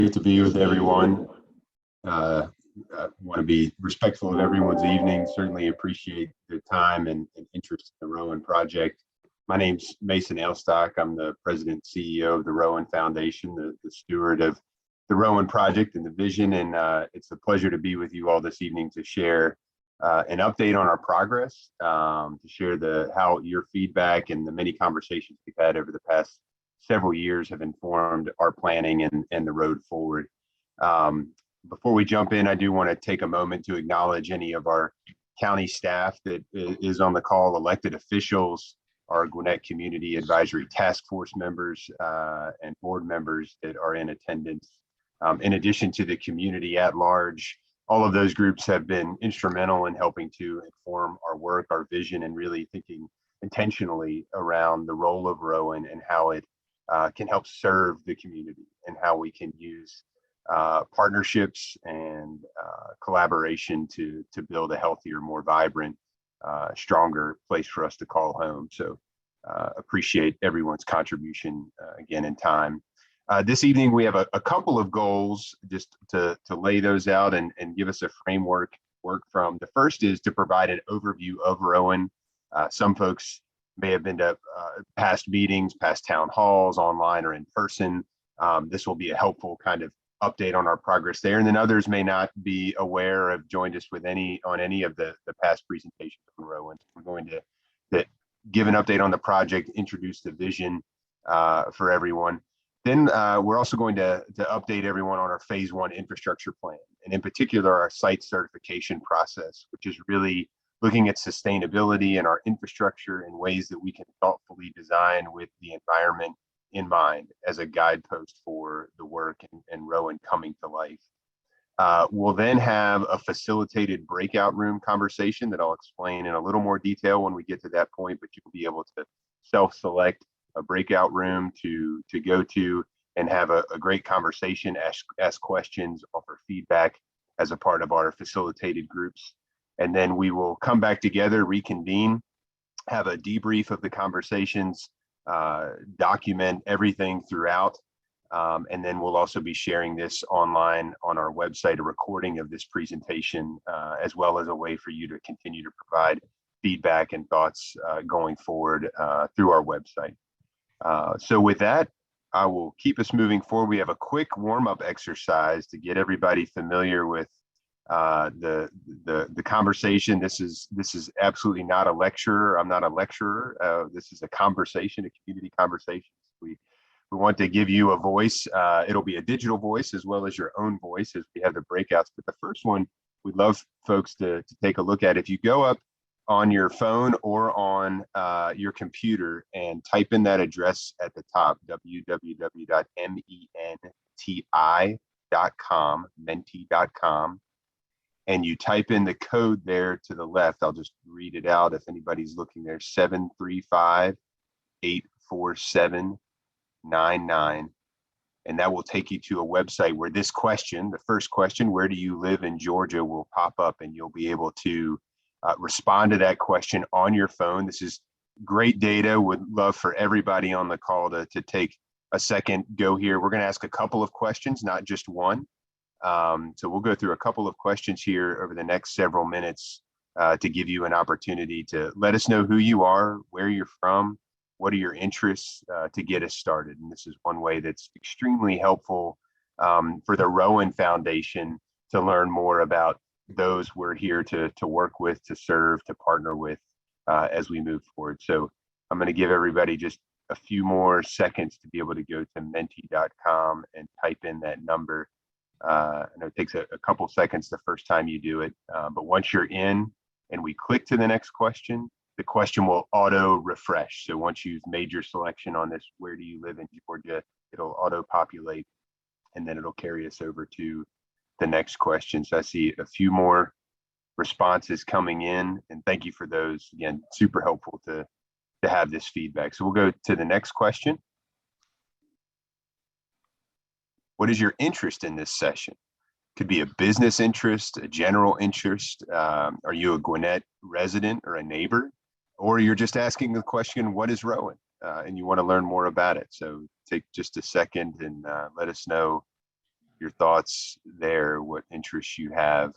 Great to be with everyone. I want to be respectful of everyone's evening. Certainly appreciate the time and interest in the Rowen Project. My name's Mason Ailstock. I'm the president and CEO of the Rowen Foundation, the steward of the Rowen Project and the vision. And it's a pleasure to be with you all this evening to share an update on our progress, to share how your feedback and the many conversations we've had over the past several years have informed our planning and the road forward. Before we jump in, I do want to take a moment to acknowledge any of our county staff that is on the call, elected officials, our Gwinnett Community Advisory Task Force members, and board members that are in attendance. In addition to the community at large, all of those groups have been instrumental in helping to inform our work, our vision, and really thinking intentionally around the role of Rowen and how it can help serve the community and how we can use partnerships and collaboration to build a healthier, more vibrant, stronger place for us to call home. So appreciate everyone's contribution again in time. This evening, we have a couple of goals just to lay those out and give us a framework work from. The first is to provide an overview of Rowen. Some folks may have been to past meetings, past town halls, online or in person. This will be a helpful kind of update on our progress there. And then others may not be aware or have joined us with on any of the past presentations from Rowen. We're going to give an update on the project, introduce the vision for everyone. Then we're also going to update everyone on our phase 1 infrastructure plan, and in particular, our site certification process, which is really looking at sustainability in our infrastructure in ways that we can thoughtfully design with the environment in mind as a guidepost for the work and Rowen coming to life. We'll then have a facilitated breakout room conversation that I'll explain in a little more detail when we get to that point, but you'll be able to self-select a breakout room to go to and have a great conversation, ask questions, offer feedback as a part of our facilitated groups. And then we will come back together, reconvene, have a debrief of the conversations, document everything throughout. And then we'll also be sharing this online on our website, a recording of this presentation, as well as a way for you to continue to provide feedback and thoughts going forward through our website. So with that, I will keep us moving forward. We have a quick warm-up exercise to get everybody familiar with the conversation. This is absolutely not a lecture. I'm not a lecturer. This is a conversation, a community conversation. We want to give you a voice. It'll be a digital voice as well as your own voice as we have the breakouts. But the first one, we'd love folks to take a look at. If you go up on your phone or on your computer and type in that address at the top, www.menti.com, and you type in the code there to the left. I'll just read it out if anybody's looking there, 735-847-99. And that will take you to a website where this question, the first question, where do you live in Georgia, will pop up, and you'll be able to respond to that question on your phone. This is great data. Would love for everybody on the call to take a second, go here. We're going to ask a couple of questions, not just one. So we'll go through a couple of questions here over the next several minutes to give you an opportunity to let us know who you are, where you're from, what are your interests to get us started. And this is one way that's extremely helpful for the Rowen Foundation to learn more about those we're here to work with, to serve, to partner with as we move forward. So I'm going to give everybody just a few more seconds to be able to go to menti.com and type in that number. I know it takes a couple seconds the first time you do it, but once you're in and we click to the next question, the question will auto refresh. So once you've made your selection on this, where do you live in Georgia, it'll auto populate, and then it'll carry us over to the next question. So I see a few more responses coming in, and thank you for those. Again, super helpful to have this feedback. So we'll go to the next question. What is your interest in this session? Could be a business interest, a general interest. Are you a Gwinnett resident or a neighbor? Or you're just asking the question, what is Rowen? And you want to learn more about it. So take just a second and let us know your thoughts there, what interests you have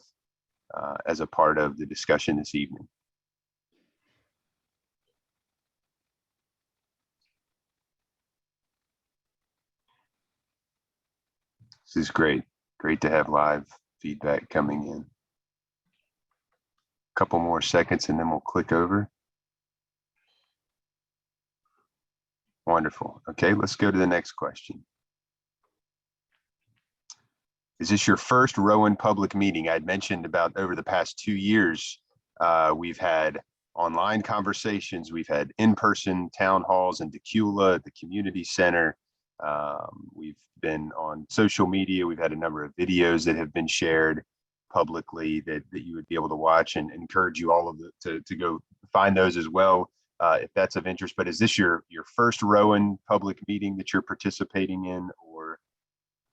as a part of the discussion this evening. This is great. Great to have live feedback coming in. A couple more seconds and then we'll click over. Wonderful. Okay, let's go to the next question. Is this your first Rowen public meeting? I'd mentioned about over the past 2 years, we've had online conversations, we've had in-person town halls in Decula, the community center. We've been on social media. We've had a number of videos that have been shared publicly that you would be able to watch, and encourage you all of to go find those as well if that's of interest. But is this your first Rowen public meeting that you're participating in, or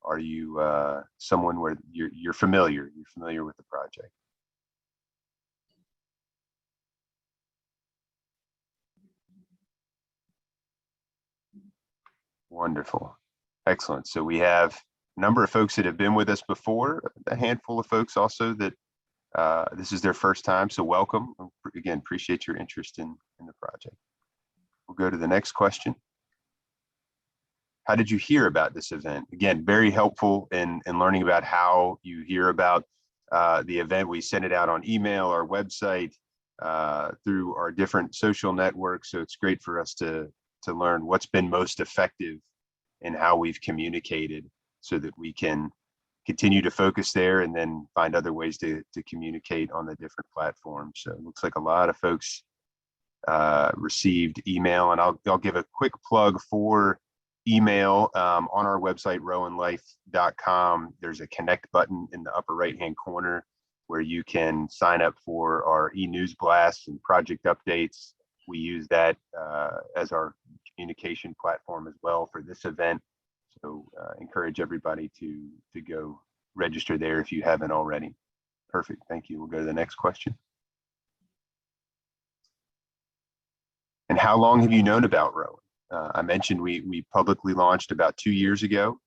are you someone where you're familiar with the project? Wonderful. Excellent. So we have a number of folks that have been with us before, a handful of folks also that this is their first time. So welcome. Again, appreciate your interest in the project. We'll go to the next question. How did you hear about this event? Again, very helpful in learning about how you hear about the event. We send it out on email, our website, through our different social networks. So it's great for us to learn what's been most effective in how we've communicated, so that we can continue to focus there and then find other ways to communicate on the different platforms. So it looks like a lot of folks received email, and I'll give a quick plug for email. On our website, rowenlife.com, there's a connect button in the upper right hand corner where you can sign up for our e-news blasts and project updates. We use that as our communication platform as well for this event. So encourage everybody to go register there if you haven't already. Perfect, thank you. We'll go to the next question. And how long have you known about Rowen? I mentioned we publicly launched about 2 years ago.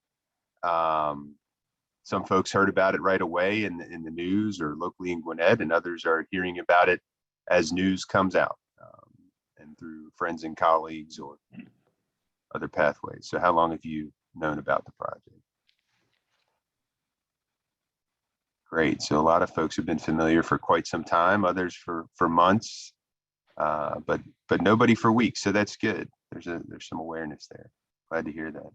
Some folks heard about it right away in the news or locally in Gwinnett, and others are hearing about it as news comes out and through friends and colleagues or other pathways. So how long have you known about the project? Great. So a lot of folks have been familiar for quite some time, others for months, but nobody for weeks. So that's good. There's some awareness there. Glad to hear that.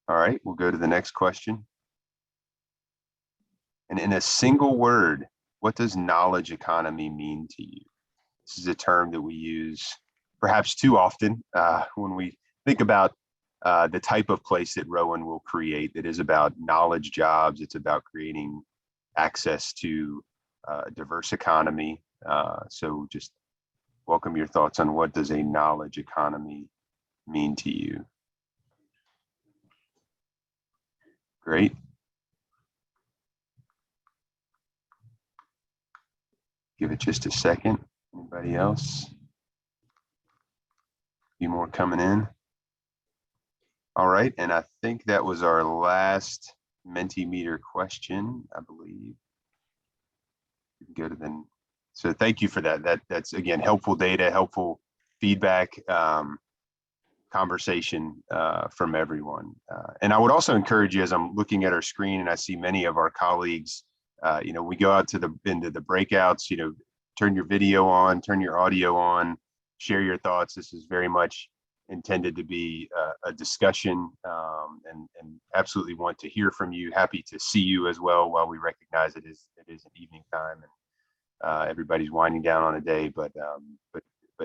All right, we'll go to the next question. And in a single word, what does knowledge economy mean to you? This is a term that we use perhaps too often when we think about the type of place that Rowen will create. That is about knowledge jobs. It's about creating access to a diverse economy. So just welcome your thoughts on what does a knowledge economy mean to you. Great. Give it just a second. Anybody else? A few more coming in. All right, and I think that was our last Mentimeter question, I believe. We can go to the, so thank you for that. That's again helpful data, helpful feedback, conversation from everyone. And I would also encourage you, as I'm looking at our screen and I see many of our colleagues, we go out into the breakouts, turn your video on, turn your audio on, share your thoughts. This is very much intended to be a discussion, and absolutely want to hear from you. Happy to see you as well, while we recognize it is an evening time and everybody's winding down on a day, but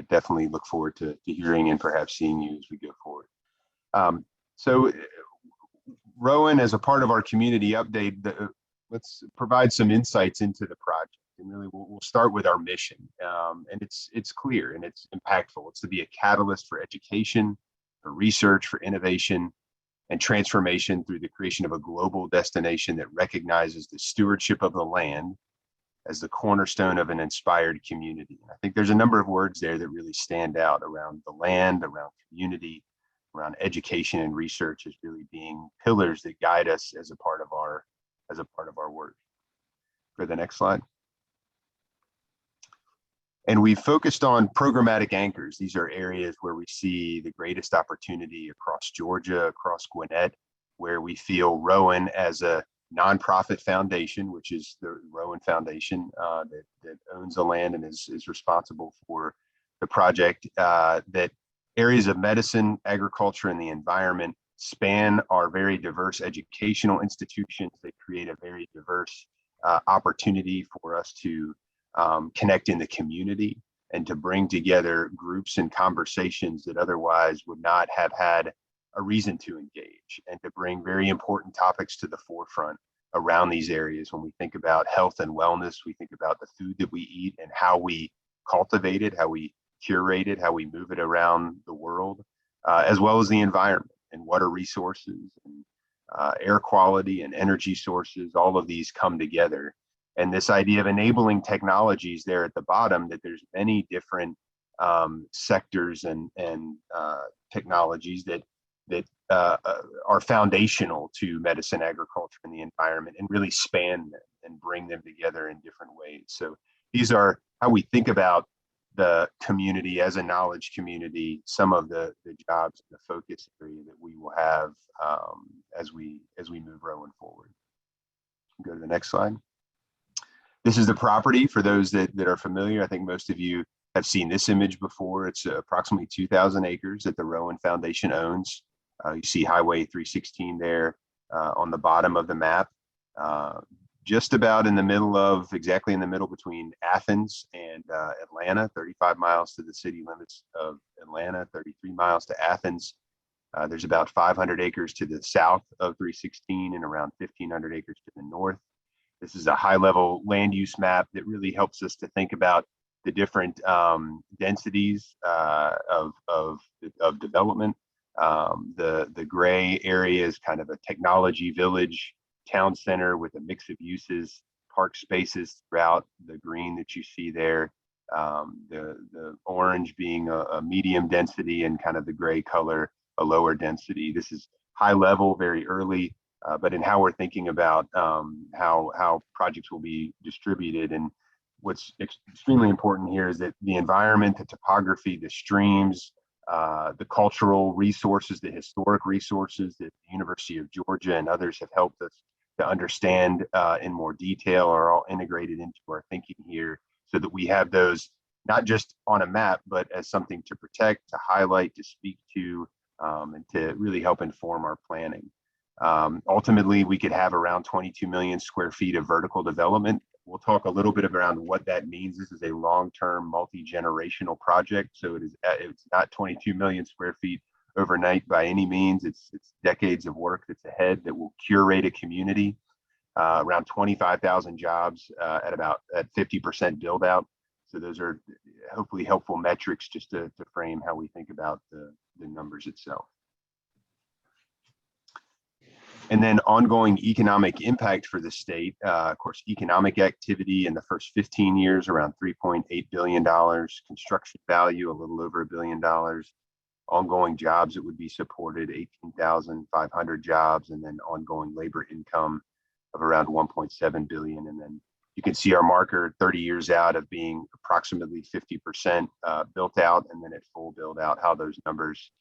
definitely look forward to hearing and perhaps seeing you as we go forward. So Rowen, as a part of our community update, let's provide some insights into the project. And really, we'll start with our mission, and it's clear and it's impactful. It's to be a catalyst for education, for research, for innovation, and transformation through the creation of a global destination that recognizes the stewardship of the land as the cornerstone of an inspired community. And I think there's a number of words there that really stand out around the land, around community, around education and research as really being pillars that guide us as a part of our work. For the next slide. And we've focused on programmatic anchors. These are areas where we see the greatest opportunity across Georgia, across Gwinnett, where we feel Rowen as a nonprofit foundation, which is the Rowen Foundation that owns the land and is responsible for the project, that areas of medicine, agriculture, and the environment span our very diverse educational institutions. They create a very diverse opportunity for us to connect in the community and to bring together groups and conversations that otherwise would not have had a reason to engage, and to bring very important topics to the forefront around these areas. When we think about health and wellness, we think about the food that we eat and how we cultivate it, how we curate it, how we move it around the world, as well as the environment and water resources and air quality and energy sources. All of these come together. And this idea of enabling technologies there at the bottom, that there's many different sectors and technologies that are foundational to medicine, agriculture, and the environment, and really span them and bring them together in different ways. So these are how we think about the community as a knowledge community, some of the jobs and the focus area that we will have as we move Rowen forward. Go to the next slide. This is the property for those that are familiar. I think most of you have seen this image before. It's approximately 2,000 acres that the Rowen Foundation owns. You see Highway 316 there on the bottom of the map, just about in the middle of, exactly in the middle between Athens and Atlanta, 35 miles to the city limits of Atlanta, 33 miles to Athens. There's about 500 acres to the south of 316 and around 1,500 acres to the north. This is a high-level land use map that really helps us to think about the different densities of development. The gray area is kind of a technology village, town center with a mix of uses, park spaces throughout, the green that you see there, the orange being a medium density, and kind of the gray color a lower density. This is high level, very early, but in how we're thinking about how projects will be distributed. And what's extremely important here is that the environment, the topography, the streams, the cultural resources, the historic resources that the University of Georgia and others have helped us to understand in more detail are all integrated into our thinking here, so that we have those not just on a map, but as something to protect, to highlight, to speak to, and to really help inform our planning. Ultimately, we could have around 22 million square feet of vertical development. We'll talk a little bit around what that means. This is a long-term, multi-generational project, so it's not 22 million square feet overnight by any means. It's decades of work that's ahead that will curate a community, around 25,000 jobs at 50% build out. So those are hopefully helpful metrics just to frame how we think about the numbers itself. And then ongoing economic impact for the state. Of course, economic activity in the first 15 years, around $3.8 billion. Construction value, a little over $1 billion. Ongoing jobs that would be supported, 18,500 jobs, and then ongoing labor income of around 1.7 billion. And then you can see our marker 30 years out of being approximately 50% built out, and then at full build out, how those numbers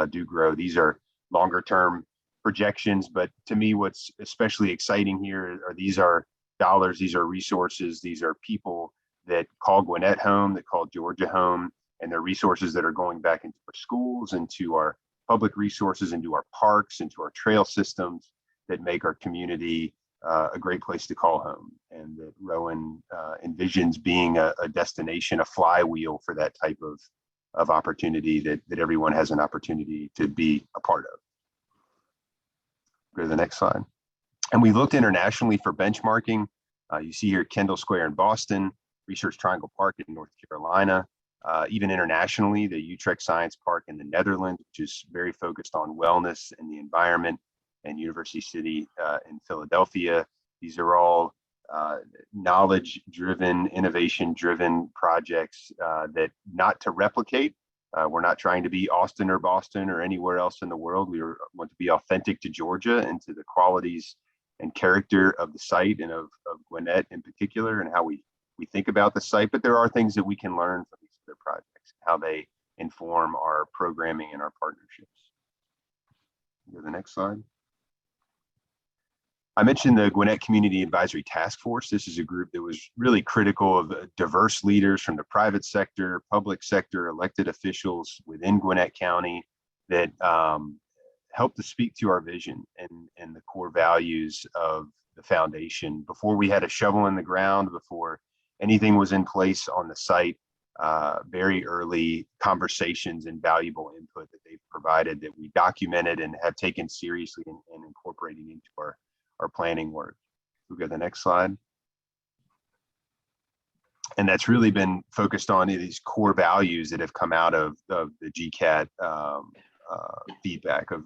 do grow. These are longer term projections, but to me, what's especially exciting here are these are dollars, these are resources, these are people that call Gwinnett home, that call Georgia home, and they're resources that are going back into our schools, into our public resources, into our parks, into our trail systems that make our community a great place to call home, and that Rowen envisions being a destination, a flywheel for that type of opportunity that everyone has an opportunity to be a part of. Go to the next slide. And we looked internationally for benchmarking. You see here Kendall Square in Boston, Research Triangle Park in North Carolina, even internationally, the Utrecht Science Park in the Netherlands, which is very focused on wellness and the environment, and University City in Philadelphia. These are all knowledge-driven, innovation-driven projects that not to replicate, We're not trying to be Austin or Boston or anywhere else in the world. We want to be authentic to Georgia and to the qualities and character of the site and of Gwinnett in particular, and how we think about the site. But there are things that we can learn from these other projects, how they inform our programming and our partnerships. Go to the next slide. I mentioned the Gwinnett Community Advisory Task Force. This is a group that was really critical of diverse leaders from the private sector, public sector, elected officials within Gwinnett County that helped to speak to our vision and the core values of the foundation. Before we had a shovel in the ground, before anything was in place on the site, very early conversations and valuable input that they've provided that we documented and have taken seriously and incorporating into our planning work. We'll go to the next slide. And that's really been focused on these core values that have come out of the GCAT feedback of,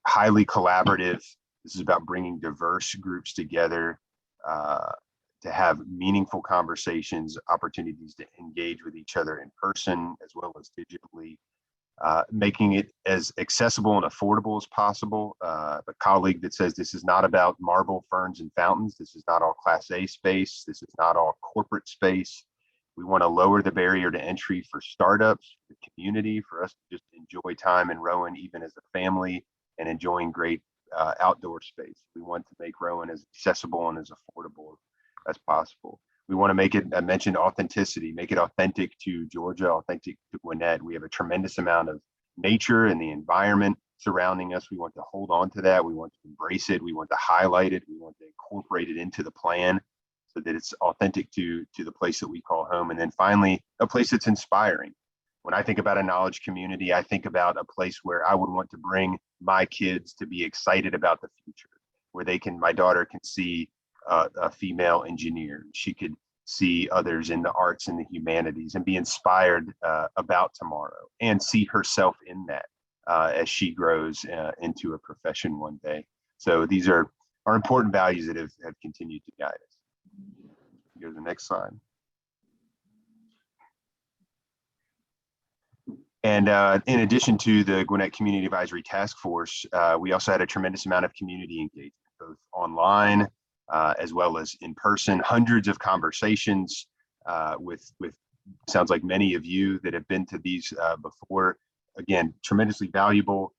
highly collaborative. This is about bringing diverse groups together to have meaningful conversations, opportunities to engage with each other in person as well as digitally, making it as accessible and affordable as possible. A colleague that says this is not about marble, ferns, and fountains. This is not all Class A space. This is not all corporate space. We want to lower the barrier to entry for startups, the community, for us to just enjoy time in Rowan, even as a family, and enjoying great outdoor space. We want to make Rowan as accessible and as affordable as possible. We want to make it, I mentioned authenticity, make it authentic to Georgia, authentic to Gwinnett. We have a tremendous amount of nature and the environment surrounding us. We want to hold on to that. We want to embrace it. We want to highlight it. We want to incorporate it into the plan so that it's authentic to the place that we call home. And then finally, a place that's inspiring. When I think about a knowledge community, I think about a place where I would want to bring my kids to be excited about the future, where my daughter can see a female engineer. She could see others in the arts and the humanities and be inspired about tomorrow and see herself in that as she grows into a profession one day. So these are important values that have continued to guide us. Go to the next slide. And in addition to the Gwinnett Community Advisory Task Force, we also had a tremendous amount of community engagement, both online as well as in person. Hundreds of conversations with sounds like many of you that have been to these before. Again, tremendously valuable.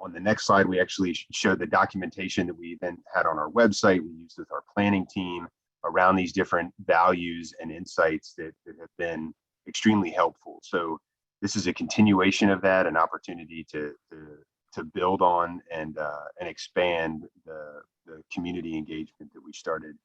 On the next slide, we actually showed the documentation that we then had on our website. We used with our planning team around these different values and insights that have been extremely helpful. So this is a continuation of that, an opportunity to build on and expand the community engagement that we started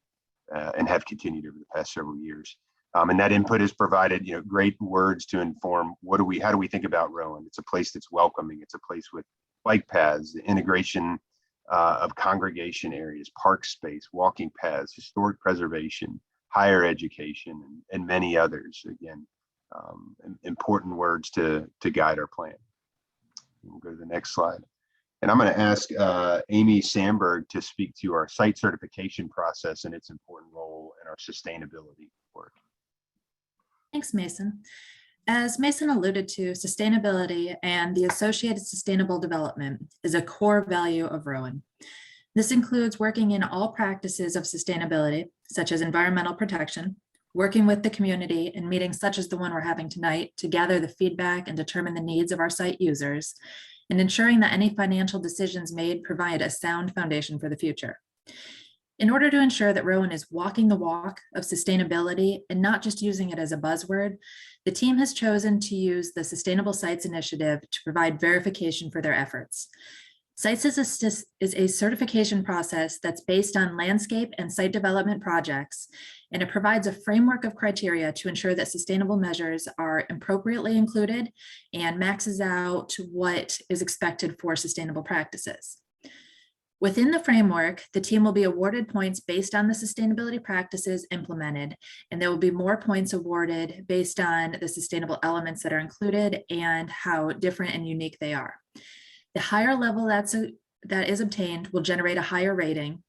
and have continued over the past several years. And that input has provided, great words to inform how do we think about Rowan? It's a place that's welcoming. It's a place with bike paths, the integration of congregation areas, park space, walking paths, historic preservation, higher education, and many others. Again, important words to guide our plan. We'll go to the next slide. And I'm going to ask Amy Sandberg to speak to our site certification process and its important role in our sustainability work. Thanks, Mason. As Mason alluded to, sustainability and the associated sustainable development is a core value of Rowan. This includes working in all practices of sustainability, such as environmental protection, working with the community in meetings such as the one we're having tonight to gather the feedback and determine the needs of our site users, and ensuring that any financial decisions made provide a sound foundation for the future. In order to ensure that Rowan is walking the walk of sustainability and not just using it as a buzzword, the team has chosen to use the Sustainable Sites Initiative to provide verification for their efforts. Sites is a certification process that's based on landscape and site development projects, and it provides a framework of criteria to ensure that sustainable measures are appropriately included and maxes out what is expected for sustainable practices. Within the framework, the team will be awarded points based on the sustainability practices implemented, and there will be more points awarded based on the sustainable elements that are included and how different and unique they are. The higher level that is obtained will generate a higher rating,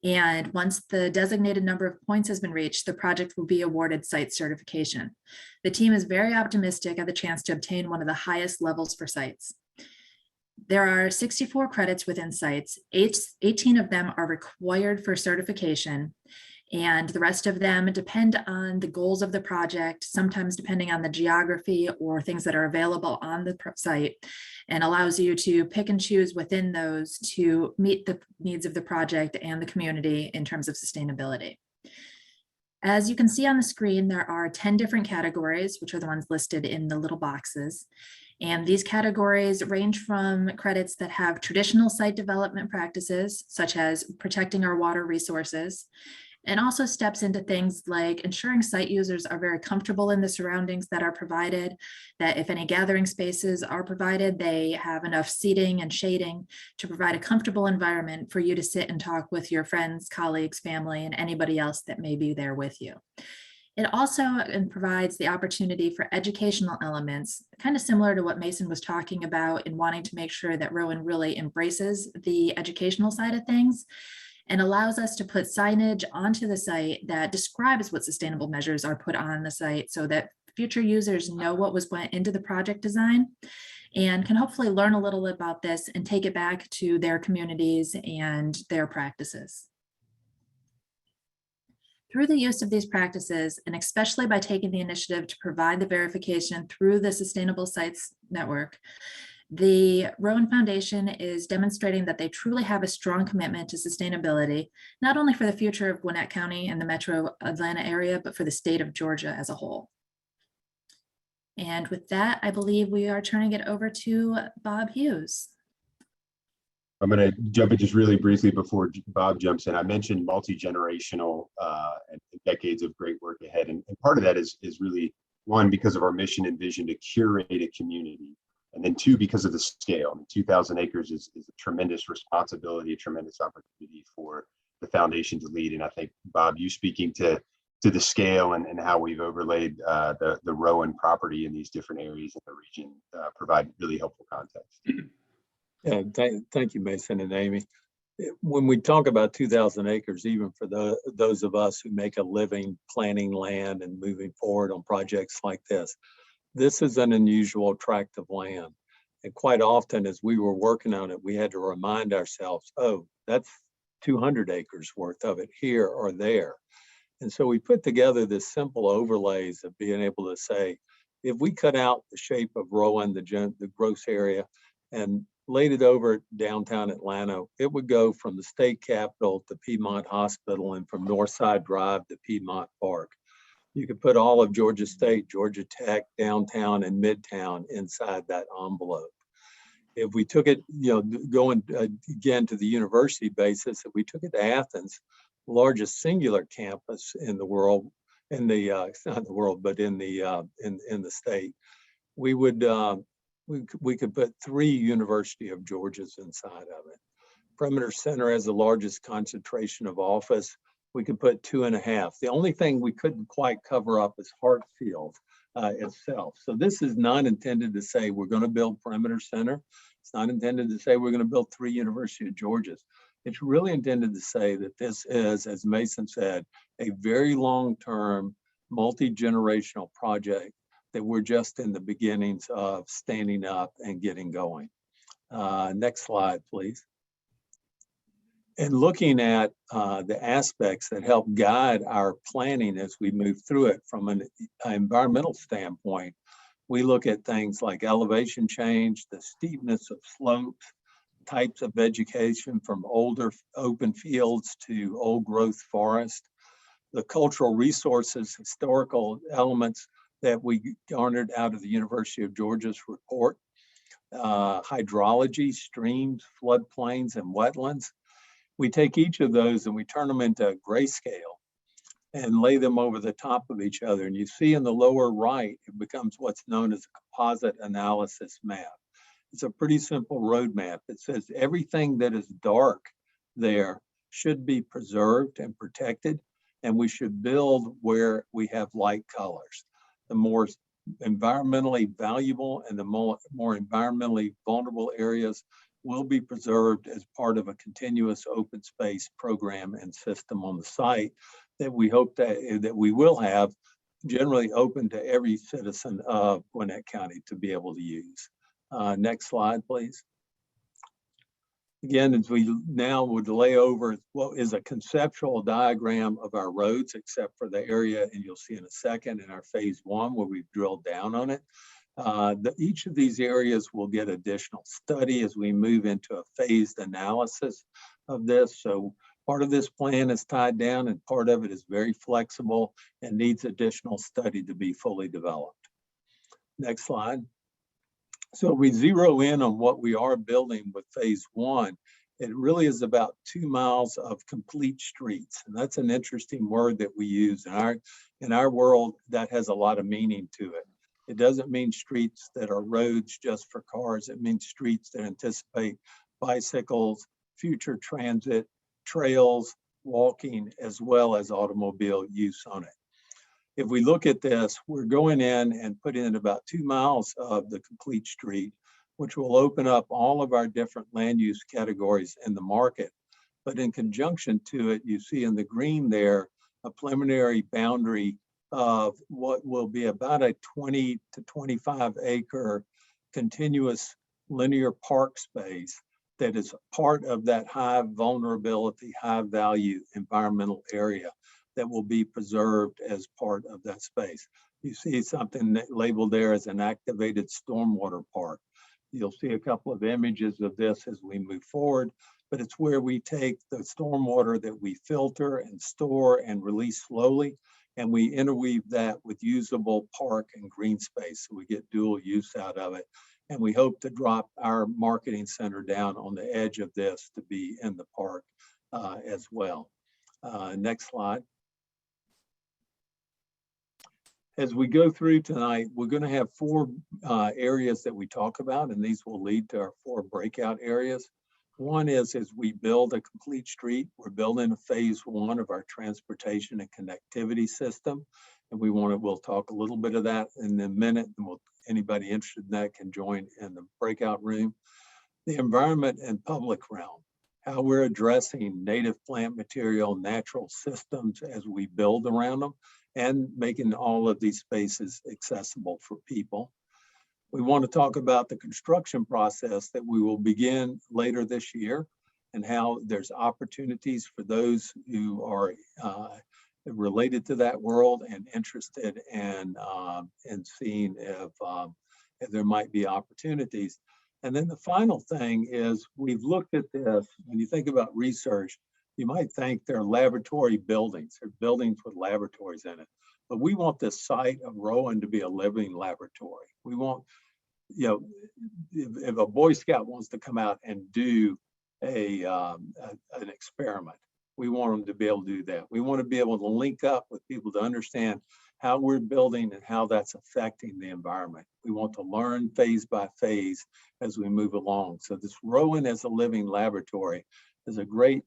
And once the designated number of points has been reached, the project will be awarded site certification. The team is very optimistic at the chance to obtain one of the highest levels for sites. There are 64 credits within sites. 18 of them are required for certification, and the rest of them depend on the goals of the project, sometimes depending on the geography or things that are available on the site, and allows you to pick and choose within those to meet the needs of the project and the community in terms of sustainability. As you can see on the screen, there are 10 different categories, which are the ones listed in the little boxes. And these categories range from credits that have traditional site development practices, such as protecting our water resources, and also steps into things like ensuring site users are very comfortable in the surroundings that are provided, that if any gathering spaces are provided, they have enough seating and shading to provide a comfortable environment for you to sit and talk with your friends, colleagues, family, and anybody else that may be there with you. It also provides the opportunity for educational elements, kind of similar to what Mason was talking about in wanting to make sure that Rowen really embraces the educational side of things, and allows us to put signage onto the site that describes what sustainable measures are put on the site so that future users know what went into the project design and can hopefully learn a little about this and take it back to their communities and their practices. Through the use of these practices, and especially by taking the initiative to provide the verification through the Sustainable Sites Network, the Rowen Foundation is demonstrating that they truly have a strong commitment to sustainability, not only for the future of Gwinnett County and the metro Atlanta area, but for the state of Georgia as a whole. And with that, I believe we are turning it over to Bob Hughes. I'm going to jump in just really briefly before Bob jumps in. I mentioned multi-generational and decades of great work ahead. And part of that is really, one, because of our mission and vision to curate a community. And then two, because of the scale. I mean, 2,000 acres is a tremendous responsibility, a tremendous opportunity for the foundation to lead. And I think, Bob, you speaking to the scale and how we've overlaid the Rowen property in these different areas of the region provide really helpful context. Yeah, thank you, Mason and Amy. When we talk about 2,000 acres, even for those of us who make a living planning land and moving forward on projects like this is an unusual tract of land. And quite often as we were working on it, we had to remind ourselves, oh, that's 200 acres worth of it here or there. And so we put together this simple overlays of being able to say, if we cut out the shape of Rowen, the gross area, and laid it over downtown Atlanta, it would go from the state capitol to Piedmont Hospital and from Northside Drive to Piedmont Park. You could put all of Georgia State, Georgia Tech, downtown and Midtown inside that envelope. If we took it, going again to the university basis, if we took it to Athens, the largest singular campus in the world, not the world, but in the state, we would we could put 3 University of Georgias inside of it. Perimeter Center has the largest concentration of office. We could put 2.5. The only thing we couldn't quite cover up is Hartsfield itself. So this is not intended to say we're going to build Perimeter Center. It's not intended to say we're going to build 3 University of Georgias. It's really intended to say that this is, as Mason said, a very long-term, multi-generational project that we're just in the beginnings of standing up and getting going. Next slide, please. And looking at the aspects that help guide our planning as we move through it from an environmental standpoint, we look at things like elevation change, the steepness of slopes, types of vegetation from older open fields to old growth forest, the cultural resources, historical elements that we garnered out of the University of Georgia's report, hydrology, streams, floodplains, and wetlands. We take each of those and we turn them into grayscale and lay them over the top of each other. And you see in the lower right, it becomes what's known as a composite analysis map. It's a pretty simple roadmap that says everything that is dark there should be preserved and protected, and we should build where we have light colors. The more environmentally valuable and the more environmentally vulnerable areas will be preserved as part of a continuous open space program and system on the site that we hope that we will have generally open to every citizen of Gwinnett County to be able to use. Next slide, please. Again, as we now would lay over what is a conceptual diagram of our roads, except for the area, and you'll see in a second in our phase 1 where we've drilled down on it. Each of these areas will get additional study as we move into a phased analysis of this. So part of this plan is tied down and part of it is very flexible and needs additional study to be fully developed. Next slide. So we zero in on what we are building with phase 1. It really is about 2 miles of complete streets. And that's an interesting word that we use in our world that has a lot of meaning to it. It doesn't mean streets that are roads just for cars. It means streets that anticipate bicycles, future transit, trails, walking, as well as automobile use on it. If we look at this, we're going in and putting in about 2 miles of the complete street, which will open up all of our different land use categories in the market. But in conjunction to it, you see in the green there, a preliminary boundary of what will be about a 20 to 25 acre continuous linear park space that is part of that high vulnerability, high value environmental area that will be preserved as part of that space. You see something labeled there as an activated stormwater park. You'll see a couple of images of this as we move forward, but it's where we take the stormwater that we filter and store and release slowly, and we interweave that with usable park and green space, so we get dual use out of it. And we hope to drop our marketing center down on the edge of this to be in the park as well. Next slide. As we go through tonight, we're going to have 4 areas that we talk about, and these will lead to our 4 breakout areas. One is as we build a complete street, we're building a phase 1 of our transportation and connectivity system. And we'll talk a little bit of that in a minute, and anybody interested in that can join in the breakout room. The environment and public realm, how we're addressing native plant material, natural systems as we build around them, and making all of these spaces accessible for people. We want to talk about the construction process that we will begin later this year and how there's opportunities for those who are related to that world and interested in seeing if there might be opportunities. And then the final thing is we've looked at this. When you think about research, you might think they're laboratory buildings. They're buildings with laboratories in it. But we want this site of Rowen to be a living laboratory. We want, if a Boy Scout wants to come out and do an experiment, we want them to be able to do that. We want to be able to link up with people to understand how we're building and how that's affecting the environment. We want to learn phase by phase as we move along. So this Rowen as a living laboratory is a great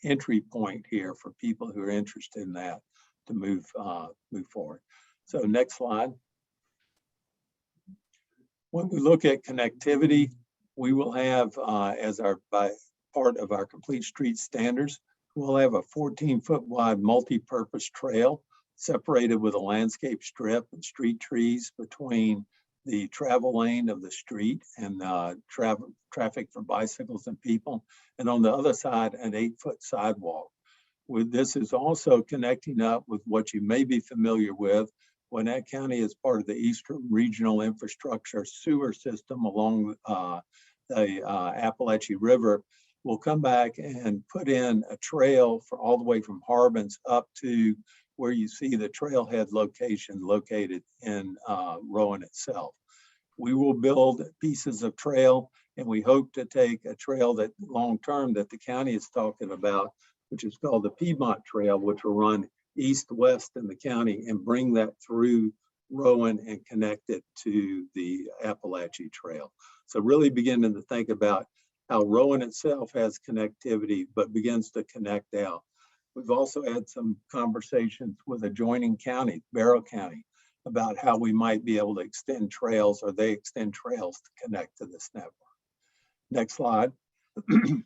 entry point here for people who are interested in that to move forward. So next slide. When we look at connectivity, we will have as part of our complete street standards, we'll have a 14-foot wide multi-purpose trail separated with a landscape strip and street trees between the travel lane of the street and traffic for bicycles and people. And on the other side, an 8-foot sidewalk. This is also connecting up with what you may be familiar with. Gwinnett County is part of the Eastern Regional Infrastructure Sewer System along the Appalachian River. We'll come back and put in a trail for all the way from Harbins up to where you see the trailhead location located in Rowen itself. We will build pieces of trail, and we hope to take a trail that long-term that the county is talking about, which is called the Piedmont Trail, which will run east-west in the county and bring that through Rowen and connect it to the Appalachian Trail. So really beginning to think about how Rowen itself has connectivity, but begins to connect out. We've also had some conversations with adjoining counties, Barrow County, about how we might be able to extend trails or they extend trails to connect to this network. Next slide. In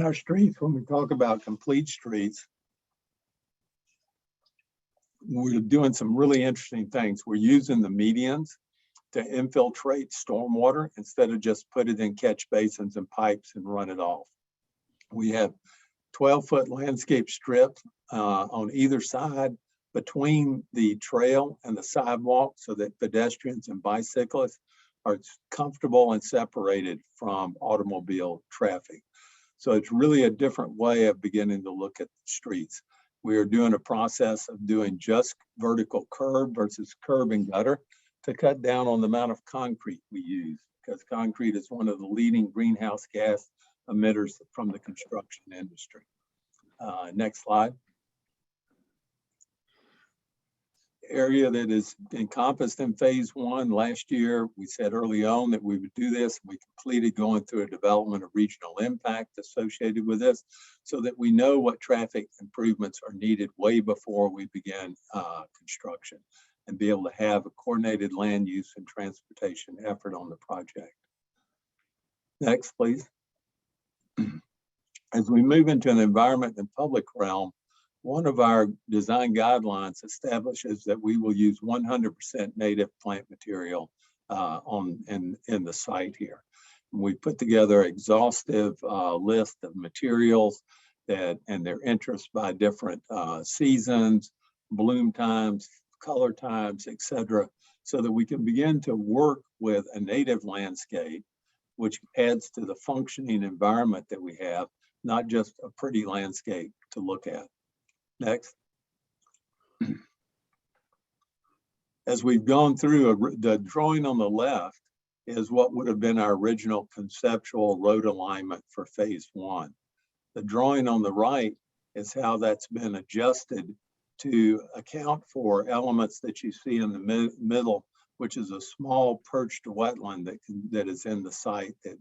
our streets, when we talk about complete streets, we're doing some really interesting things. We're using the medians to infiltrate stormwater instead of just put it in catch basins and pipes and run it off. We have 12-foot landscape strips on either side between the trail and the sidewalk so that pedestrians and bicyclists are comfortable and separated from automobile traffic. So it's really a different way of beginning to look at the streets. We are doing a process of doing just vertical curb versus curb and gutter to cut down on the amount of concrete we use, because concrete is one of the leading greenhouse gas emitters from the construction industry. Next slide. Area that is encompassed in phase one. Last year, we said early on that we would do this. We completed going through a development of regional impact associated with this so that we know what traffic improvements are needed way before we begin construction and be able to have a coordinated land use and transportation effort on the project. Next, please. As we move into an environment and public realm, one of our design guidelines establishes that we will use 100% native plant material in the site here. We put together an exhaustive list of materials and their interest by different seasons, bloom times, color times, etc., so that we can begin to work with a native landscape, which adds to the functioning environment that we have, not just a pretty landscape to look at. Next. As we've gone through, the drawing on the left is what would have been our original conceptual road alignment for phase one. The drawing on the right is how that's been adjusted to account for elements that you see in the middle, which is a small perched wetland that is in the site that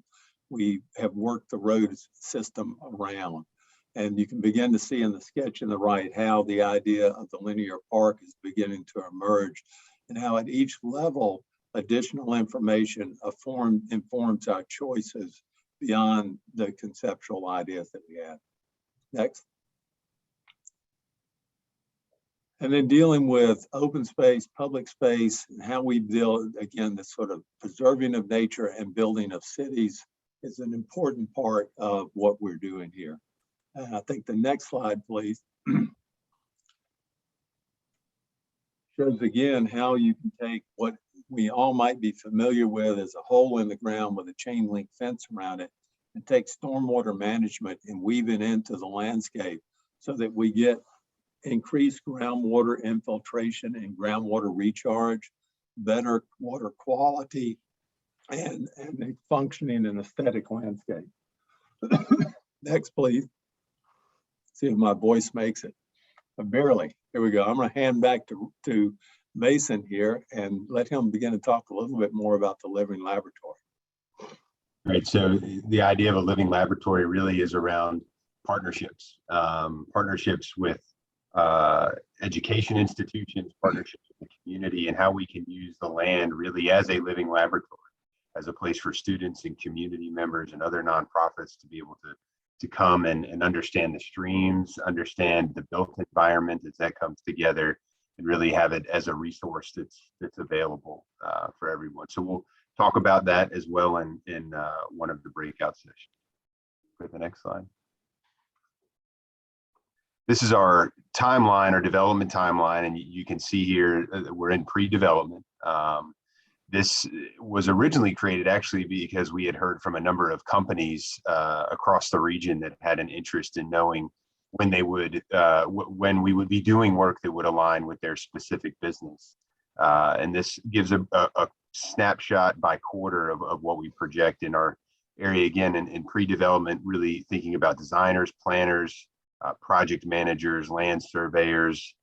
we have worked the road system around. And you can begin to see in the sketch on the right how the idea of the linear park is beginning to emerge and how at each level, additional information informs our choices beyond the conceptual ideas that we have. Next. And then dealing with open space, public space, and how we deal, again, the sort of preserving of nature and building of cities is an important part of what we're doing here. I think the next slide, please, shows again how you can take what we all might be familiar with as a hole in the ground with a chain link fence around it and take stormwater management and weave it into the landscape so that we get increased groundwater infiltration and groundwater recharge, better water quality, and a functioning and aesthetic landscape. Next, please. See if my voice makes it. Barely. Here we go. I'm going to hand back to Mason here and let him begin to talk a little bit more about the living laboratory. Right. So the idea of a living laboratory really is around partnerships, partnerships with education institutions, partnerships with the community, and how we can use the land really as a living laboratory, as a place for students and community members and other nonprofits to be able to come and understand the streams, understand the built environment as that comes together, and really have it as a resource that's available for everyone. So we'll talk about that as well in one of the breakout sessions. Go to the next slide. This is our timeline, our development timeline, and you can see here we're in pre-development. This was originally created actually because we had heard from a number of companies across the region that had an interest in knowing when they would, when we would be doing work that would align with their specific business. And this gives a snapshot by quarter of what we project in our area. Again, in pre-development, really thinking about designers, planners, project managers, land surveyors,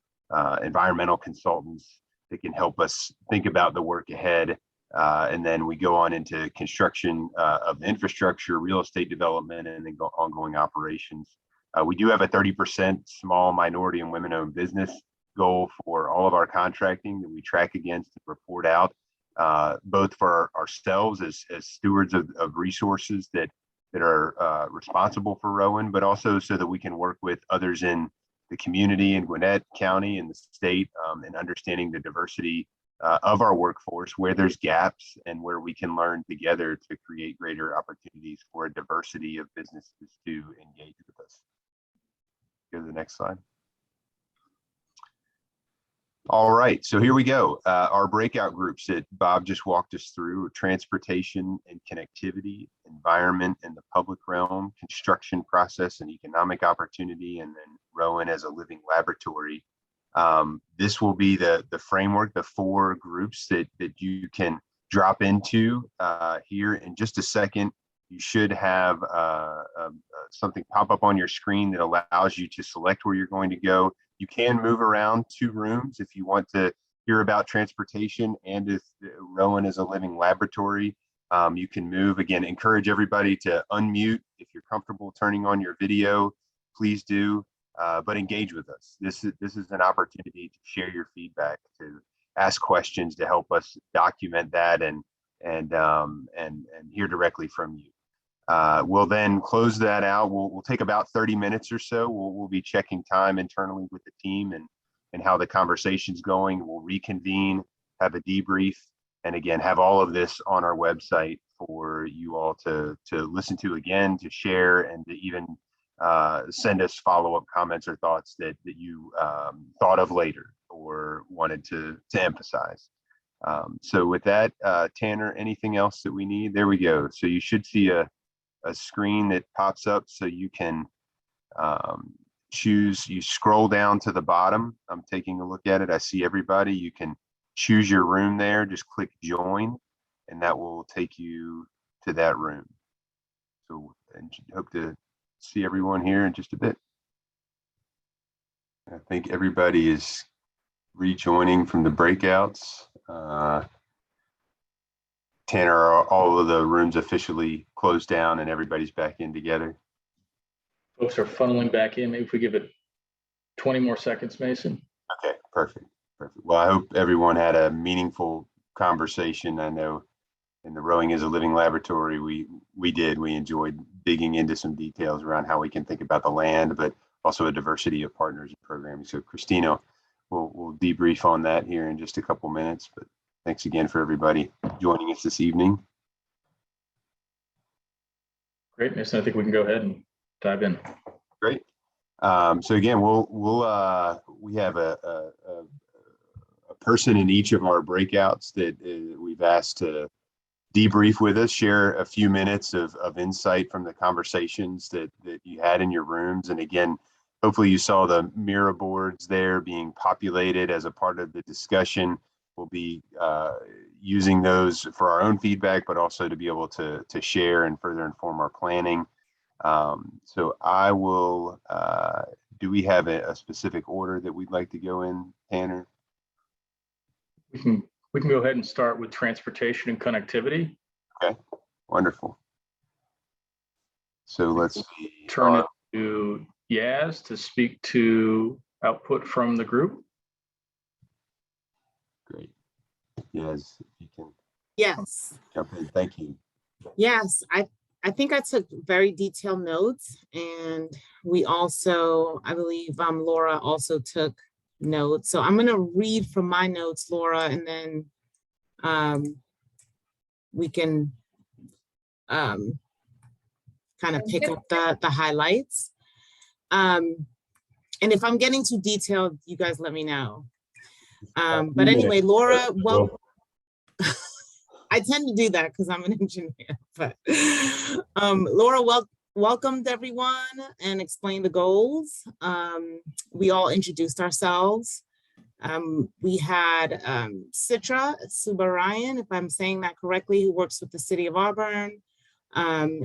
environmental consultants that can help us think about the work ahead. And then we go on into construction of the infrastructure, real estate development, and then ongoing operations. We do have a 30% small minority and women-owned business goal for all of our contracting that we track against and report out. both for ourselves as stewards of resources that are responsible for Rowan, but also so that we can work with others in the community in Gwinnett County and the state, and understanding the diversity of our workforce, where there's gaps and where we can learn together to create greater opportunities for a diversity of businesses to engage with us. Go to the next slide. All right, so here we go. Our breakout groups that Bob just walked us through are transportation and connectivity, environment and the public realm, construction process and economic opportunity, and then Rowan as a living laboratory. This will be the framework, the 4 groups that you can drop into here in just a second. You should have something pop up on your screen that allows you to select where you're going to go. You can move around 2 rooms if you want to hear about transportation, and if Rowan is a living laboratory, you can move. Again, encourage everybody to unmute. If you're comfortable turning on your video, please do, but engage with us. This is an opportunity to share your feedback, to ask questions, to help us document that and hear directly from you. We'll then close that out. We'll take about 30 minutes or so. We'll be checking time internally with the team and how the conversation's going. We'll reconvene, have a debrief, and again, have all of this on our website for you all to listen to again, to share, and to even send us follow-up comments or thoughts that you thought of later or wanted to emphasize. So with that, Tanner, anything else that we need? There we go. So you should see a screen that pops up, so you can choose. You scroll down to the bottom. I'm taking a look at it. I see everybody. You can choose your room there. Just click join, and that will take you to that room. So, and hope to see everyone here in just a bit. I think everybody is rejoining from the breakouts. Tanner, are all of the rooms officially closed down and everybody's back in together? Folks are funneling back in. Maybe if we give it 20 more seconds, Mason. Okay, perfect. Well, I hope everyone had a meaningful conversation. I know in the Rowing as a Living Laboratory, we enjoyed digging into some details around how we can think about the land, but also a diversity of partners and programming. So Christina, we'll debrief on that here in just a couple minutes, but thanks again for everybody joining us this evening. Great, Mason. I think we can go ahead and dive in. Great. So again, we have a person in each of our breakouts that we've asked to debrief with us, share a few minutes of insight from the conversations that you had in your rooms. And again, hopefully you saw the mirror boards there being populated as a part of the discussion. We'll be using those for our own feedback, but also to be able to share and further inform our planning. So I will, do we have a specific order that we'd like to go in, Tanner? We can go ahead and start with transportation and connectivity. Okay, wonderful. So let's see. Turn it to Yaz to speak to output from the group. Great. Yes, if you can Yes, jump in. Thank you. yes. I think I took very detailed notes, and we also, I believe Laura also took notes. So I'm going to read from my notes, Laura, and then we can kind of pick up the highlights. And if I'm getting too detailed, you guys let me know. But anyway, Laura, well, I tend to do that because I'm an engineer, but Laura welcomed everyone and explained the goals. We all introduced ourselves. We had Citra Subarayan, if I'm saying that correctly, who works with the city of Auburn.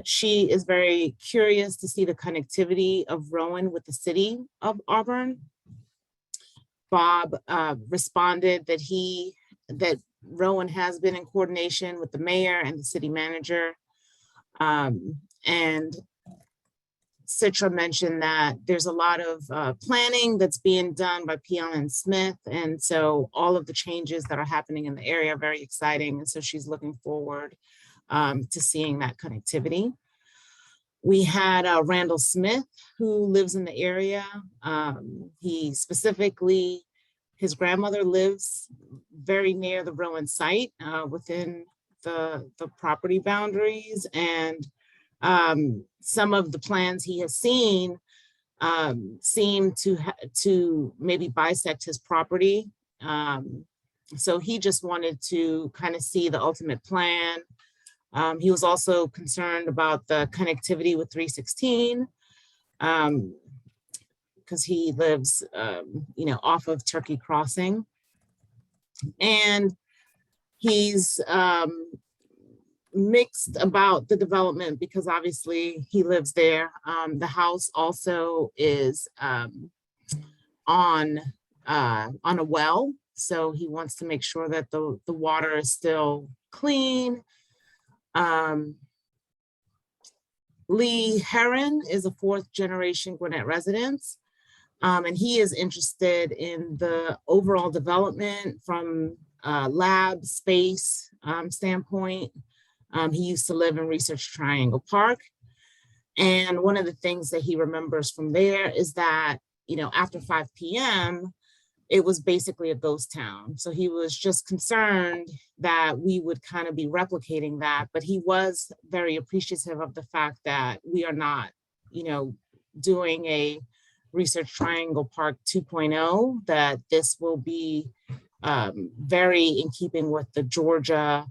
She is very curious to see the connectivity of Rowan with the city of Auburn. Bob responded that Rowan has been in coordination with the mayor and the city manager. And Citra mentioned that there's a lot of planning that's being done by Peon and Smith. And so all of the changes that are happening in the area are very exciting. And so she's looking forward to seeing that connectivity. We had Randall Smith, who lives in the area. He specifically, his grandmother lives very near the Rowen site within the property boundaries. And some of the plans he has seen seem to maybe bisect his property. So he just wanted to kind of see the ultimate plan. He was also concerned about the connectivity with 316 because he lives, off of Turkey Crossing. And he's mixed about the development because obviously he lives there. The house also is on a well, so he wants to make sure that the water is still clean. Lee Heron is a 4th generation Gwinnett resident, and he is interested in the overall development from lab space standpoint. He used to live in Research Triangle Park. And one of the things that he remembers from there is that, after 5 p.m., it was basically a ghost town. So he was just concerned that we would kind of be replicating that, but he was very appreciative of the fact that we are not, doing a Research Triangle Park 2.0, that this will be very in keeping with the Georgia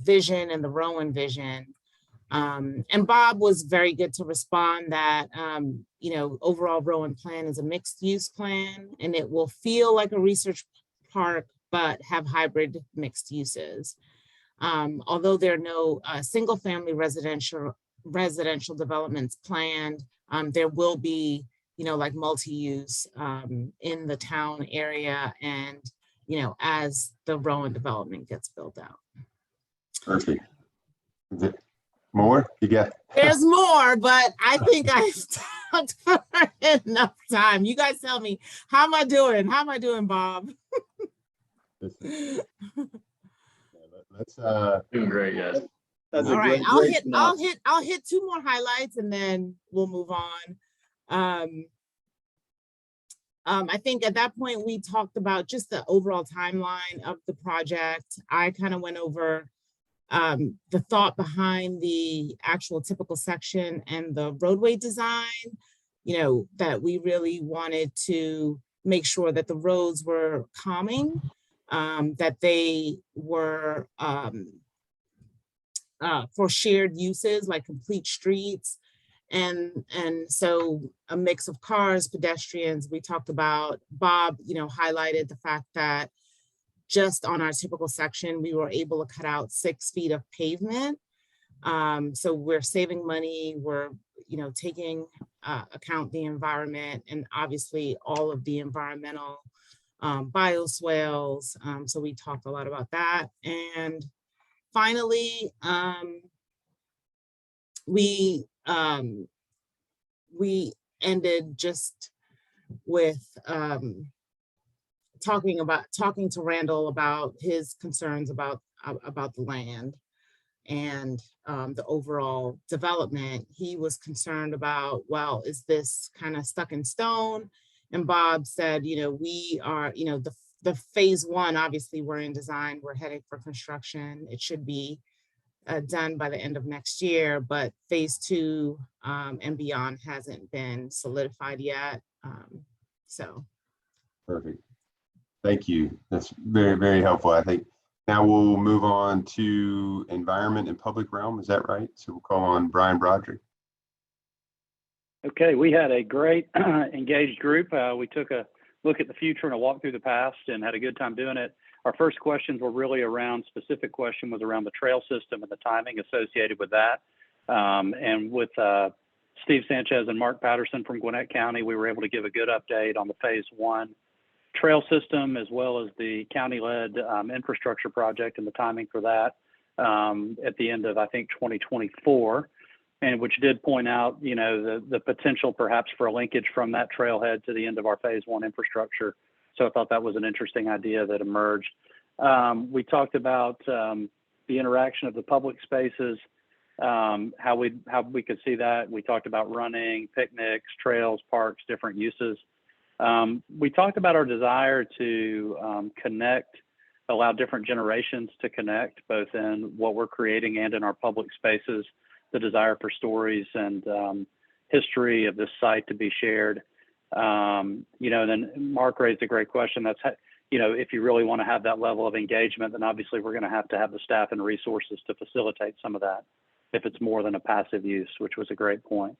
vision and the Rowen vision. And Bob was very good to respond that, overall Rowen plan is a mixed use plan and it will feel like a research park, but have hybrid mixed uses. Although there are no single family residential developments planned, there will be, like multi-use in the town area and, as the Rowen development gets built out. Perfect. Is it more? You got? There's more, but I think I've talked for enough time. You guys tell me, how am I doing? How am I doing, Bob? Let's Doing great, yes. That's a All right, great I'll hit 2 more highlights and then we'll move on. I think at that point we talked about just the overall timeline of the project. I kind of went over the thought behind the actual typical section and the roadway design, that we really wanted to make sure that the roads were calming, that they were for shared uses like complete streets. And so a mix of cars, pedestrians, we talked about. Bob, highlighted the fact that just on our typical section, we were able to cut out 6 feet of pavement. So we're saving money, we're, taking account the environment and obviously all of the environmental bioswales. So we talked a lot about that. And finally, we ended just with talking to Randall about his concerns about the land and the overall development. He was concerned about, well, is this kind of stuck in stone? And Bob said, we are, the phase 1, obviously we're in design, we're heading for construction. It should be done by the end of next year, but phase 2 and beyond hasn't been solidified yet. So. Perfect. Thank you. That's very, very helpful. I think now we'll move on to environment and public realm. Is that right? So we'll call on Brian Broderick. Okay, we had a great engaged group. We took a look at the future and a walk through the past and had a good time doing it. Our first questions were really around, specific question was around the trail system and the timing associated with that. And with Steve Sanchez and Mark Patterson from Gwinnett County, we were able to give a good update on the phase 1 trail system, as well as the county-led infrastructure project and the timing for that at the end of, I think, 2024. and which did point out, you know, the potential perhaps for a linkage from that trailhead to the end of our phase one infrastructure. So I thought that was an interesting idea that emerged. We talked about the interaction of the public spaces, how we could see that. We talked about running, picnics, trails, parks, different uses. We talked about our desire to connect, allow different generations to connect, both in what we're creating and in our public spaces, the desire for stories and history of this site to be shared. You know, and then Mark raised a great question. That's, you know, if you really want to have that level of engagement, then obviously we're going to have the staff and resources to facilitate some of that if it's more than a passive use, which was a great point.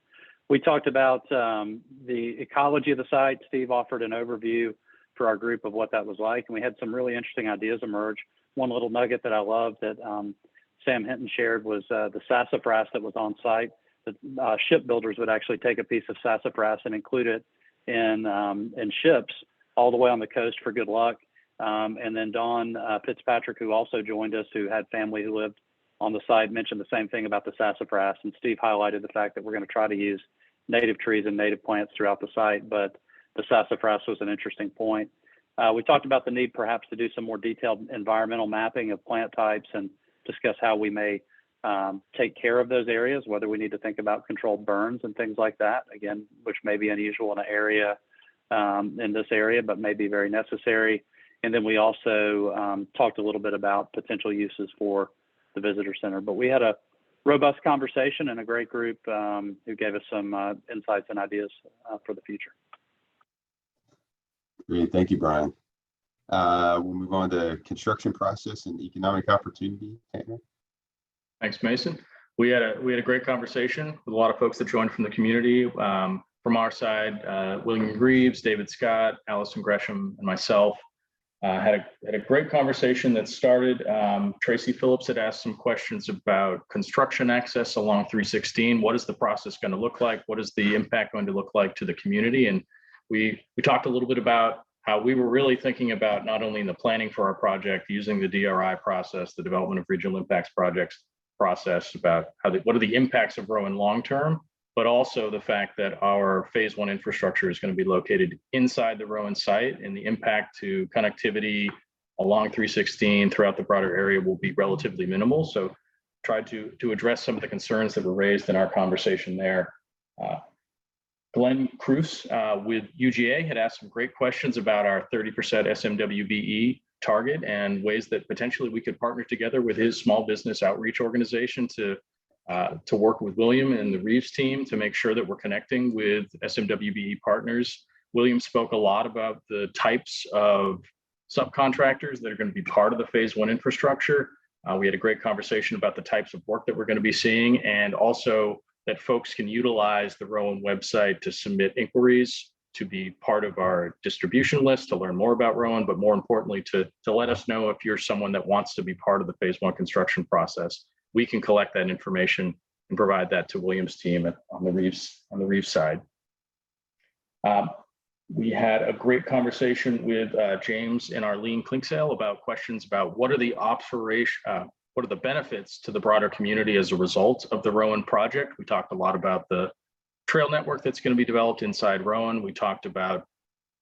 We talked about the ecology of the site. Steve offered an overview for our group of what that was like, and we had some really interesting ideas emerge. One little nugget that I loved that Sam Hinton shared was the sassafras that was on site. The shipbuilders would actually take a piece of sassafras and include it in ships all the way on the coast for good luck. And then Dawn Fitzpatrick, who also joined us, who had family who lived on the site, mentioned the same thing about the sassafras. And Steve highlighted the fact that we're going to try to use native trees and native plants throughout the site, but the sassafras was an interesting point. We talked about the need perhaps to do some more detailed environmental mapping of plant types and discuss how we may take care of those areas, whether we need to think about controlled burns and things like that, again, which may be unusual in an area, in this area, but may be very necessary. And then we also talked a little bit about potential uses for the visitor center. But we had a robust conversation and a great group who gave us some insights and ideas for the future. Great, thank you, Brian. We'll move on to construction process and economic opportunity. Tanner? Thanks, Mason. We had a great conversation with a lot of folks that joined from the community. From our side, William Greaves, David Scott, Allison Gresham, and myself had a great conversation that started. Tracy Phillips had asked some questions about construction access along 316. What is the process going to look like? What is the impact going to look like to the community? And we talked a little bit about how we were really thinking about not only in the planning for our project, using the DRI process, the Development of Regional Impacts Projects process, about what are the impacts of Rowen long-term, but also the fact that our phase one infrastructure is going to be located inside the Rowen site, and the impact to connectivity along 316 throughout the broader area will be relatively minimal. So tried to address some of the concerns that were raised in our conversation there. Glenn Cruz with UGA had asked some great questions about our 30% SMWBE target and ways that potentially we could partner together with his small business outreach organization to work with William and the Reeves team to make sure that we're connecting with SMWBE partners. William spoke a lot about the types of subcontractors that are going to be part of the phase one infrastructure. We had a great conversation about the types of work that we're going to be seeing, and also that folks can utilize the Rowen website to submit inquiries, to be part of our distribution list, to learn more about Rowen, but more importantly, to let us know if you're someone that wants to be part of the phase one construction process. We can collect that information and provide that to William's team on the Reeves side. We had a great conversation with James in our lean clink sale about questions about what are the benefits to the broader community as a result of the Rowen project. We talked a lot about the trail network that's going to be developed inside Rowen. We talked about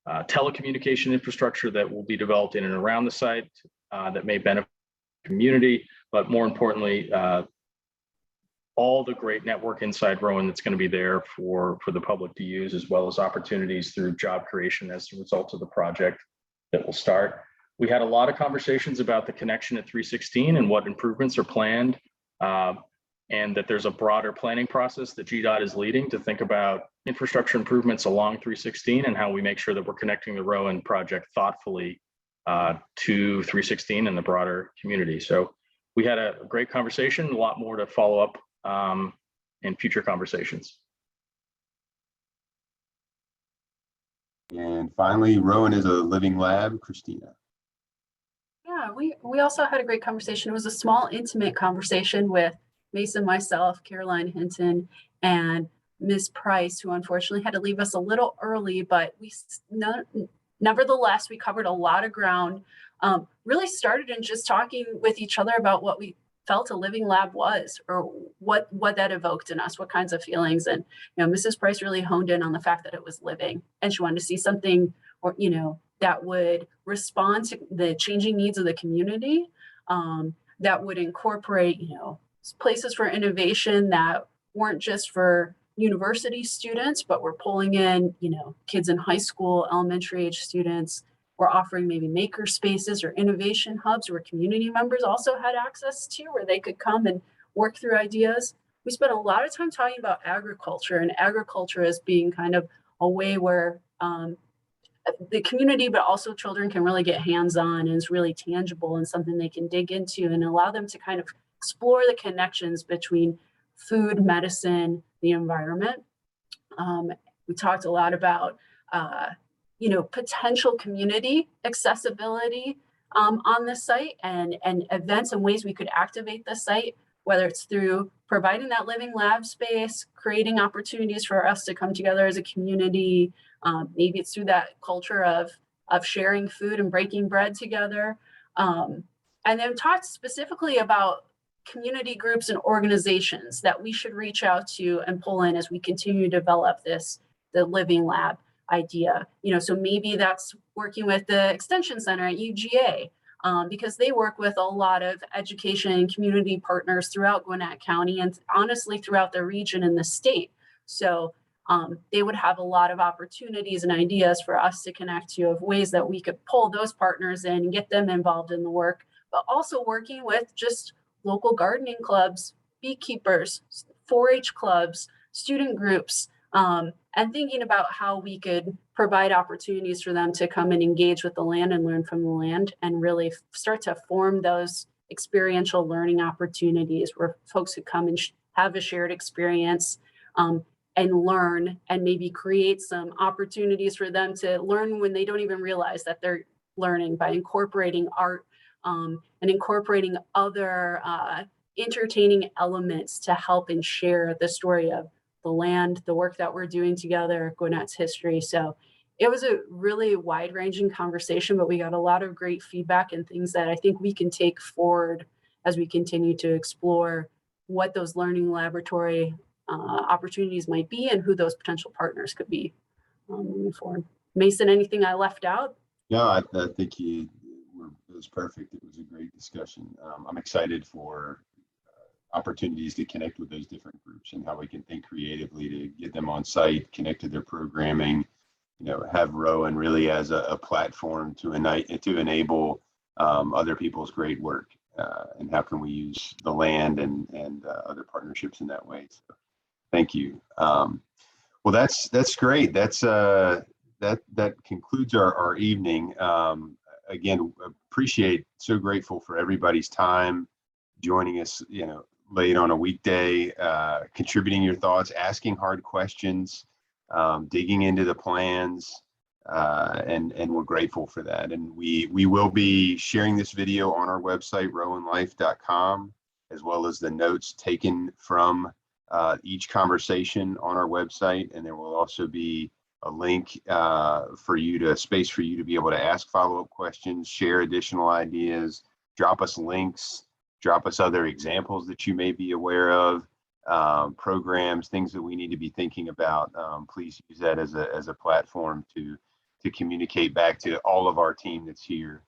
telecommunication infrastructure that will be developed in and around the site that may benefit the community, but more importantly, all the great network inside Rowen that's going to be there for the public to use, as well as opportunities through job creation as a result of the project that will start. We had a lot of conversations about the connection at 316 and what improvements are planned, and that there's a broader planning process that GDOT is leading to think about infrastructure improvements along 316 and how we make sure that we're connecting the Rowen project thoughtfully to 316 and the broader community. So we had a great conversation, a lot more to follow up in future conversations. And finally, Rowen is a living lab. Christina. Yeah, we also had a great conversation. It was a small, intimate conversation with Mason, myself, Caroline Hinton, and Ms. Price, who unfortunately had to leave us a little early, but nevertheless, we covered a lot of ground. Really started in just talking with each other about what we felt a living lab was, or what that evoked in us, what kinds of feelings. And, Mrs. Price really honed in on the fact that it was living, and she wanted to see something, or, that would respond to the changing needs of the community, that would incorporate, places for innovation that weren't just for university students, but we're pulling in, kids in high school, elementary age students. We're offering maybe maker spaces or innovation hubs where community members also had access to, where they could come and work through ideas. We spent a lot of time talking about agriculture, and agriculture as being kind of a way where the community, but also children, can really get hands-on, and is really tangible and something they can dig into and allow them to kind of explore the connections between food, medicine, the environment. We talked a lot about potential community accessibility on the site, and events and ways we could activate the site, whether it's through providing that living lab space, creating opportunities for us to come together as a community. Maybe it's through that culture of sharing food and breaking bread together. And then talked specifically about community groups and organizations that we should reach out to and pull in as we continue to develop the living lab idea. So maybe that's working with the Extension Center at UGA, because they work with a lot of education and community partners throughout Gwinnett County, and honestly throughout the region and the state. So they would have a lot of opportunities and ideas for us to connect to, of ways that we could pull those partners in and get them involved in the work, but also working with just local gardening clubs, beekeepers, 4-H clubs, student groups, and thinking about how we could provide opportunities for them to come and engage with the land and learn from the land, and really start to form those experiential learning opportunities where folks could come and have a shared experience, and learn, and maybe create some opportunities for them to learn when they don't even realize that they're learning, by incorporating art and incorporating other entertaining elements to help and share the story of the land, the work that we're doing together, Gwinnett's history. So it was a really wide-ranging conversation, but we got a lot of great feedback and things that I think we can take forward as we continue to explore what those learning laboratory opportunities might be, and who those potential partners could be moving forward. Mason, anything I left out? No, I think it was perfect. It was a great discussion. I'm excited for opportunities to connect with those different groups, and how we can think creatively to get them on site, connect to their programming, have Rowen really as a platform to enable other people's great work, and how can we use the land and other partnerships in that way. So thank you. Well, that's great. That concludes our evening. Again, so grateful for everybody's time joining us, late on a weekday, contributing your thoughts, asking hard questions, digging into the plans, and we're grateful for that. And we will be sharing this video on our website, rowenlife.com, as well as the notes taken from each conversation on our website. And there will also be a link space for you to be able to ask follow-up questions, share additional ideas, drop us links, drop us other examples that you may be aware of, programs, things that we need to be thinking about. Please use that as a platform to communicate back to all of our team that's here.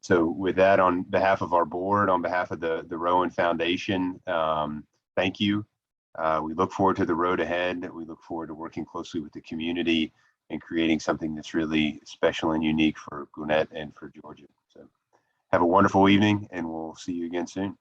So with that, on behalf of our board, on behalf of the Rowen Foundation, thank you. We look forward to the road ahead. We look forward to working closely with the community and creating something that's really special and unique for Gwinnett and for Georgia. So have a wonderful evening, and we'll see you again soon.